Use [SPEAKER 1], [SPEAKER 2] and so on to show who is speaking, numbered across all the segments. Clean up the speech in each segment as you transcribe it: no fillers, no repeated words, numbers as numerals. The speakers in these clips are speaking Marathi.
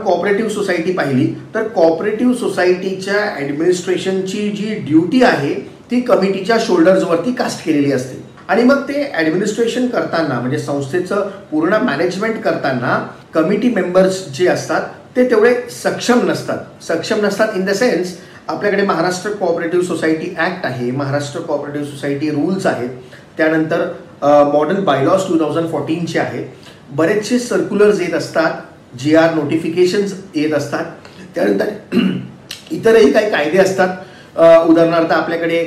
[SPEAKER 1] कोऑपरेटिव्ह सोसायटी पाहिली तर कोऑपरेटिव्ह सोसायटीच्या ॲडमिनिस्ट्रेशनची जी ड्युटी आहे ती कमिटीच्या शोल्डर्सवरती कास्ट केलेली असते आणि मग ते ॲडमिनिस्ट्रेशन करताना म्हणजे संस्थेचं पूर्ण मॅनेजमेंट करताना कमिटी मेंबर्स जे असतात ते तेवढे सक्षम नसतात इन द सेन्स आपल्याकडे महाराष्ट्र कोऑपरेटिव्ह सोसायटी ॲक्ट आहे, महाराष्ट्र कोऑपरेटिव्ह सोसायटी रूल्स आहेत, त्यानंतर मॉडल बायलॉज 2014 आहेत, बरेचसे सर्क्युलर्स येत असतात, GR नोटिफिकेशन्स येत असतात, त्यानंतर इतरही काही कायदे असतात. उदाहरणार्थ आपल्याकडे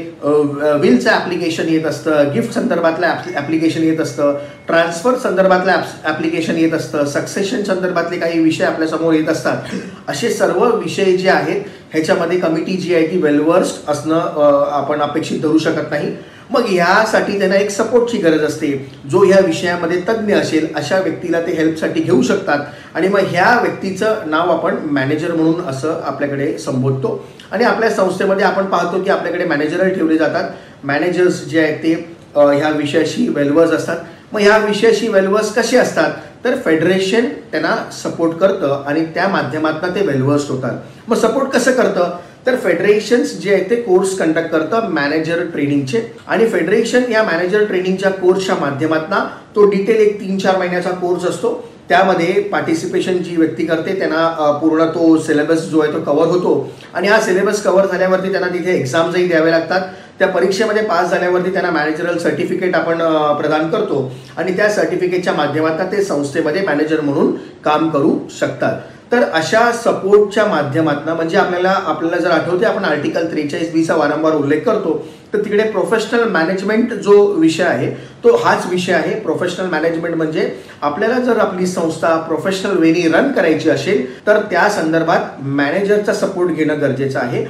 [SPEAKER 1] विलचं ॲप्लिकेशन येत असतं, गिफ्ट संदर्भातलं ॲप्लिकेशन येत असतं, ट्रान्सफर संदर्भातलं ॲप्लिकेशन येत असतं, सक्सेशन संदर्भातले काही विषय आपल्यासमोर येत असतात. असे सर्व विषय जे आहेत ह्याच्यामध्ये कमिटी जी आहे ती वेलवर्स्ड असणं आपण अपेक्षित धरू शकत नाही. मग ह्यासाठी त्यांना एक सपोर्टची गरज असते. जो ह्या विषयामध्ये तज्ज्ञ असेल अशा व्यक्तीला ते हेल्पसाठी घेऊ शकतात आणि मग ह्या व्यक्तीचं नाव आपण मॅनेजर म्हणून असं आपल्याकडे संबोधतो. आणि आपल्या संस्थेमध्ये आपण पाहतो की आपल्याकडे मॅनेजर ठेवले जातात. मॅनेजर्स जे आहेत ते ह्या विषयाशी वेलवर्स असतात. मग ह्या विषयाशी वेलवर्स कसे असतात तर फेडरेशन त्यांना सपोर्ट करतं आणि त्या माध्यमातून ते वेलवर्स्ड होतात. मग सपोर्ट कसं करतं तर फेडरेशन्स जे आहे ते कोर्स कंडक्ट करतं मॅनेजर ट्रेनिंगचे आणि फेडरेशन या मॅनेजर ट्रेनिंगच्या कोर्सच्या माध्यमातून तो डिटेल एक 3-4 महिन्याचा कोर्स असतो. त्यामध्ये पार्टिसिपेशन जी व्यक्ती करते त्यांना पूर्ण तो सिलेबस जो आहे तो कव्हर होतो आणि हा सिलेबस कव्हर झाल्यावरती त्यांना तिथे एक्झाम्सही द्यावे लागतात. त्या परीक्षेमध्ये पास झाल्यावरती त्यांना मॅनेजरल सर्टिफिकेट आपण प्रदान करतो आणि त्या सर्टिफिकेटच्या माध्यमातून ते संस्थेमध्ये मॅनेजर म्हणून काम करू शकतात. तर अशा सपोर्टच्या माध्यमातून म्हणजे आपल्याला जर आठवते आपण आर्टिकल 43B चा वारंवार उल्लेख करतो तर तिकडे प्रोफेशनल मॅनेजमेंट जो विषय आहे तो हाच विषय आहे. प्रोफेशनल मॅनेजमेंट म्हणजे आपल्याला जर आपली संस्था प्रोफेशनल वेनी रन करायची असेल तर त्या संदर्भात मॅनेजरचा सपोर्ट घेणं गरजेचं आहे.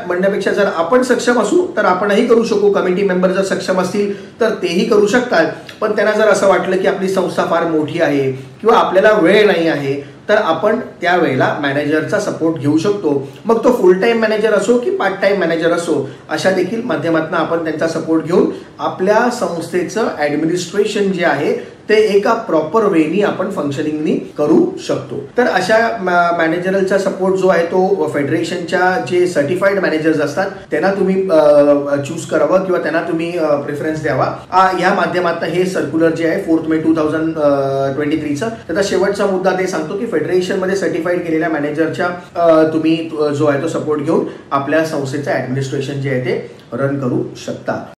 [SPEAKER 1] म्हणण्यापेक्षा जर आपण सक्षम असू तर आपणही करू शकू, कमिटी मेंबर जर सक्षम असतील तर तेही करू शकतात. पण त्यांना जर असं वाटलं की आपली संस्था फार मोठी आहे किंवा आपल्याला वेळ नाही आहे तर आपण त्यावेळेला मॅनेजरचा सपोर्ट घेऊ शकतो. मग तो फुल टाईम मॅनेजर असो की पार्ट टाईम मॅनेजर असो अशा देखील माध्यमातून आपण त्यांचा सपोर्ट घेऊन आपल्या संस्थेचं ॲडमिनिस्ट्रेशन जे आहे ते एका प्रॉपर वेनी आपण फंक्शनिंगनी करू शकतो. तर अशा मॅनेजरचा सपोर्ट जो आहे तो फेडरेशनच्या जे सर्टिफाईड मॅनेजर्स असतात त्यांना तुम्ही चूज करावं किंवा त्यांना तुम्ही प्रेफरन्स द्यावा. या माध्यमातून हे सर्क्युलर जे आहे 4 मे 2023 त्याचा शेवटचा मुद्दा ते सांगतो की फेडरेशनमध्ये सर्टिफाईड केलेल्या मॅनेजरच्या तुम्ही जो आहे तो सपोर्ट घेऊन आपल्या संस्थेचं ॲडमिनिस्ट्रेशन जे आहे ते रन करू शकता.